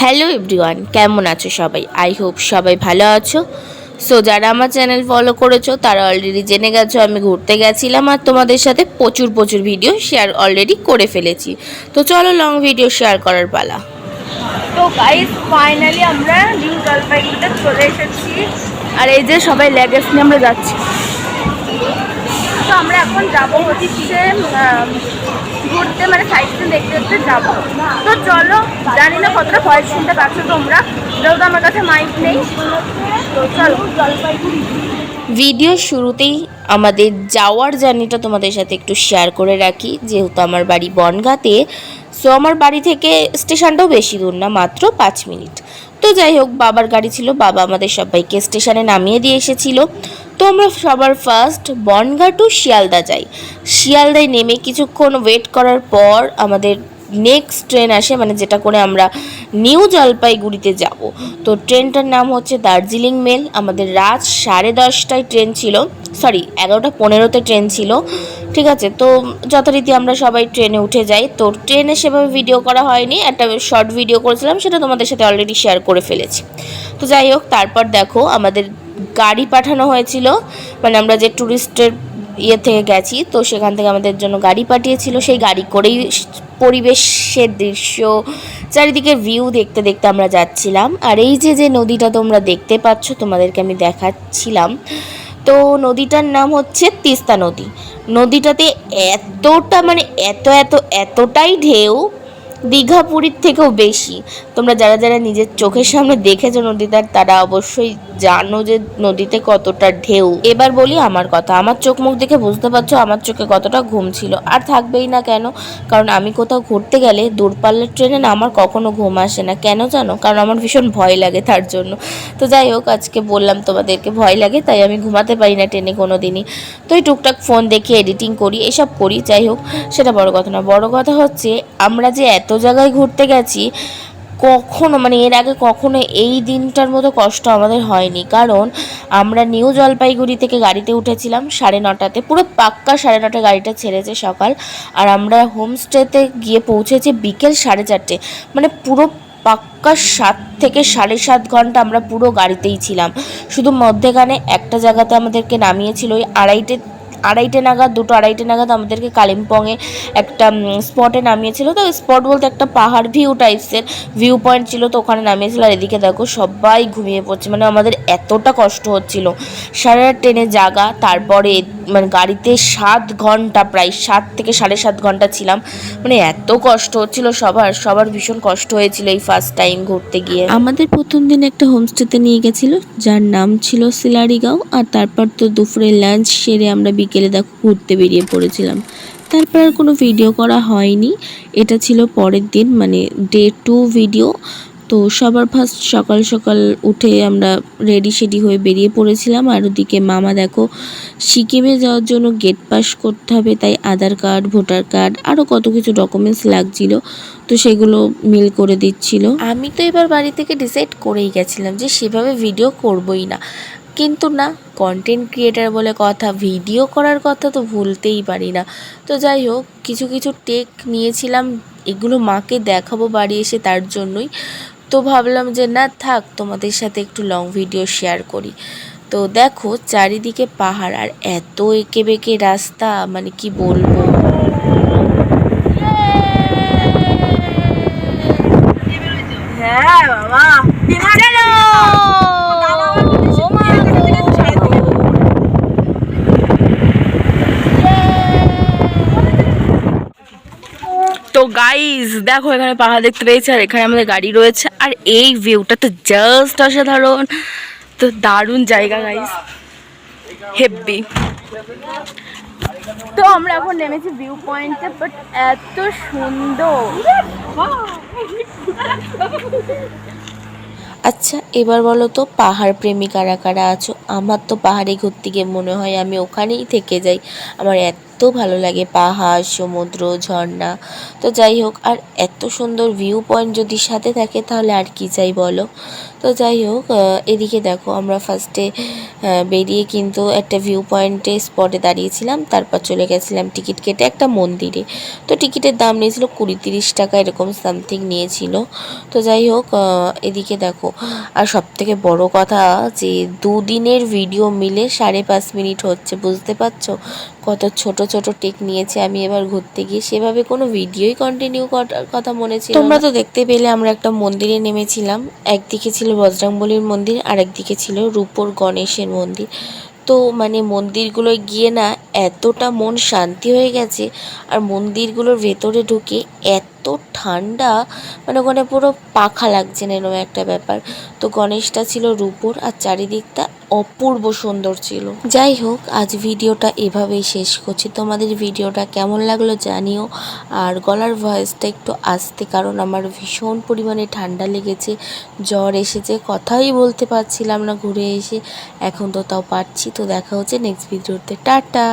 Hello everyone, কেমন আছো সবাই? আই হোপ সবাই ভালো আছো। সো যারা আমার চ্যানেল ফলো করেছো তারা অলরেডি জেনে গেছো আমি ঘুরতে গেছিলাম, আর তোমাদের সাথে প্রচুর ভিডিও শেয়ার অলরেডি করে ফেলেছি। তো চলো লং ভিডিও শেয়ার করার পালা। তো গাইস, ফাইনালি আমরা নিউ জলপাইগুড়িতে চলে এসেছি, আর এই যে সবাই ল্যাগেজ নিয়ে আমরা যাচ্ছি। তো আমরা এখন যাবো হচ্ছে ঘুরতে, মানে সাইড সিন দেখতে দেখতে যাবো। তো চলো, জানি না কতটা ভয়েস শুনতে পাচ্ছ তোমরা, যেহেতু আমার কাছে মাইক নেই। তো চলো জলপাইগুড়ি। ভিডিও শুরুতেই আমাদের যাওয়ার জার্নিটা তোমাদের সাথে একটু শেয়ার করে রাখি, যেহেতু আমার বাড়ি বনগাঁতে। সো আমার বাড়ি থেকে স্টেশনটাও বেশি দূর না, মাত্র 5 মিনিট। তো যাই হোক, বাবার গাড়ি ছিল, বাবা আমাদের সবাইকে স্টেশনে নামিয়ে দিয়ে এসেছিল। তো আমরা সবার ফার্স্ট বনগাঁ টু শিয়ালদা যাই। শিয়ালদায় নেমে কিছুক্ষণ ওয়েট করার পর আমাদের নেক্সট ট্রেন আসে, মানে যেটা করে আমরা নিউ জলপাইগুড়িতে যাব। তো ট্রেনটার নাম হচ্ছে দার্জিলিং মেল। আমাদের রাত 10:30টায় ট্রেন ছিল, সরি 11:15-তে ট্রেন ছিল, ঠিক আছে। তো যথারীতি আমরা সবাই ট্রেনে উঠে যাই। তো ট্রেনে সেভাবে ভিডিও করা হয়নি, একটা শর্ট ভিডিও করেছিলাম, সেটা তোমাদের সাথে অলরেডি শেয়ার করে ফেলেছি। তো যাই হোক, তারপর দেখো আমাদের গাড়ি পাঠানো হয়েছিল, মানে আমরা যে ট্যুরিস্টের থেকে গেছি, তো সেখান থেকে আমাদের জন্য গাড়ি পাঠিয়েছিল। সেই গাড়ি করেই পরিবেশের দৃশ্য, চারিদিকের ভিউ দেখতে দেখতে আমরা যাচ্ছিলাম। আর এই যে নদীটা তোমরা দেখতে পাচ্ছ, তোমাদেরকে আমি দেখাচ্ছিলাম। তো নদীটার নাম হচ্ছে তিস্তা নদী। নদীটাতে এতটা, মানে এতটাই ঢেউ, দীঘা পুরীর থেকেও বেশি। তোমরা যারা যারা নিজের চোখের সামনে দেখেছো নদীটার, তারা অবশ্যই জানো যে নদীতে কতটা ঢেউ। এবার বলি আমার কথা, আমার চোখ মুখ দেখে বুঝতে পারছো আমার চোখে কতটা ঘুম ছিল। আর থাকবেই না, কেন? কারণ আমি কোথাও ঘুরতে গেলে দূরপাল্লার ট্রেনে না আমার কখনো ঘুম আসে না। কেন জানো? কারণ আমার ভীষণ ভয় লাগে তার জন্য। তো যাই হোক, আজকে বললাম তোমাদেরকে ভয় লাগে, তাই আমি ঘুমাতে পারি না ট্রেনে কোনো দিনই। তো এই টুকটাক ফোন দেখে এডিটিং করি, এসব করি। যাই হোক, সেটা বড় কথা না। বড় কথা হচ্ছে আমরা যে এত জায়গায় ঘুরতে গেছি, কখনো, মানে এর আগে কখনো এই দিনটার মতো কষ্ট আমাদের হয়নি। কারণ আমরা নিউ জলপাইগুড়ি থেকে গাড়িতে উঠেছিলাম 9:30-তে, পুরো পাক্কা 9:30 গাড়িটা ছেড়েছে সকাল, আর আমরা হোমস্টেতে গিয়ে পৌঁছেছি বিকেল 4:30। মানে পুরো পাক্কা 7 থেকে 7.5 ঘন্টা আমরা পুরো গাড়িতেই ছিলাম। শুধু মধ্যেখানে একটা জায়গাতে আমাদেরকে নামিয়েছিল ওই আড়াইটে নাগাদ, 2-2:30 নাগাদ আমাদেরকে কালিম্পংয়ে একটা স্পটে নামিয়েছিল। তো স্পট বলতে একটা পাহাড় ভিউ টাইপসের ভিউ পয়েন্ট ছিল, তো ওখানে নামিয়েছিল। আর এদিকে দেখো সবাই ঘুমিয়ে পড়ছে, মানে আমাদের এতটা কষ্ট হচ্ছিল। সারা রাত ট্রেনে জাগা, তারপরে মানে গাড়িতে 7 ঘন্টা, প্রায় 7 থেকে 7.5 ঘন্টা ছিলাম। মানে এত কষ্ট হচ্ছিল, সবার ভীষণ কষ্ট হয়েছিল এই ফার্স্ট টাইম ঘুরতে গিয়ে। আমাদের প্রথম দিন একটা হোমস্টেতে নিয়ে গেছিলো, যার নাম ছিল সিলারিগাঁও। আর তারপর তো দুপুরে লাঞ্চ সেরে আমরা বিকেলে দেখো ঘুরতে বেরিয়ে পড়েছিলাম। তারপর আর কোনো ভিডিও করা হয়নি। এটা ছিল পরের দিন, মানে ডে 2 ভিডিও। তো সবার ফার্স্ট সকাল সকাল উঠে আমরা রেডি হয়ে বেরিয়ে পড়েছিলাম। আর ওদিকে মামা দেখো সিকিমে যাওয়ার জন্য গেট পাস করতে হবে, তাই আধার কার্ড, ভোটার কার্ড, আরও কত কিছু ডকুমেন্টস লাগছিল, তো সেগুলো মিল করে দিচ্ছিল। আমি তো এবার বাড়ি থেকে ডিসাইড করেই গেছিলাম যে সেভাবে ভিডিও করবই না, কিন্তু না, কন্টেন্ট ক্রিয়েটার বলে কথা, ভিডিও করার কথা তো ভুলতেই পারি না। তো যাই হোক, কিছু টেক নিয়েছিলাম, এগুলো মাকে দেখাবো বাড়ি এসে, তার জন্যই। তো ভাবলাম যে না থাক, তোমাদের সাথে একটু লং ভিডিও শেয়ার করি। তো দেখো চারিদিকে পাহাড়, আর এত এঁকে বেঁকে রাস্তা, মানে কি বলবো। হ্যাঁ বাবা, তো গাইজ দেখো, এখানে পাহাড় দেখতে পেয়েছি, আর এখানে আমাদের গাড়ি রয়েছে, আর এই ভিউটা তো জাস্ট অসাধারণ। তো দারুণ জায়গা গাইজ, হেব্বি। তো আমরা এখন নেমেছি ভিউ পয়েন্টে, বাট এত সুন্দর। আচ্ছা এবার বলো তো, পাহাড় প্রেমী কারা কারা আছো? আমার তো পাহাড়ে ঘুরতে গিয়ে মনে হয় আমি ওখানেই থেকে যাই। আমার এত ভালো লাগে পাহাড়, সমুদ্র, ঝর্ণা। তো যাই হোক, আর এত সুন্দর ভিউ পয়েন্ট যদি সাথে থাকে তাহলে আর কি চাই বলো। তো যাই হোক, এদিকে দেখো আমরা ফার্স্টে বেরিয়ে কিন্তু একটা ভিউ পয়েন্টে স্পটে দাঁড়িয়েছিলাম, তারপর চলে গেছিলাম টিকিট কেটে একটা মন্দিরে। তো টিকিটের দাম নিয়েছিল 20-30 টাকা এরকম সামথিং নিয়েছিল। তো যাই হোক, এদিকে দেখো, আর সবথেকে বড় কথা যে 2 দিনের ভিডিও মিলে 5.5 মিনিট হচ্ছে, বুঝতে পারছো কত ছোট ছোট টেক নিয়েছে আমি এবার ঘুরতে গিয়ে। সেভাবে কোনো ভিডিওই কন্টিনিউ করার কথা মনে ছিল। তোমরা তো দেখতে পেলে আমরা একটা মন্দিরে নেমেছিলাম। একদিকে ছিল বজরংবলীর মন্দির, আর একদিকে ছিল রূপোর গণেশের মন্দির। তো মানে মন্দিরগুলোয় গিয়ে না এতটা মন শান্তি হয়ে গেছে। আর মন্দিরগুলোর ভেতরে ঢুকে এত ঠান্ডা, মানে ওখানে পুরো পাখা লাগছে না এরকম একটা ব্যাপার। তো গণেশটা ছিল রূপোর, আর চারিদিকটা অপূর্ব সুন্দর ছিল। যাই হোক, আজ ভিডিওটা এভাবেই শেষ করছি। তোমাদের ভিডিওটা কেমন লাগলো জানিও। আর গলার ভয়েসটা একটু আস্তে, কারণ আমার ভীষণ পরিমাণে ঠান্ডা লেগেছে, জ্বর এসেছে, কথাই বলতে পারছিলাম না ঘুরে এসে। এখন তো তাও পারছি। তো দেখা হচ্ছে নেক্সট ভিডিওতে, টাটা।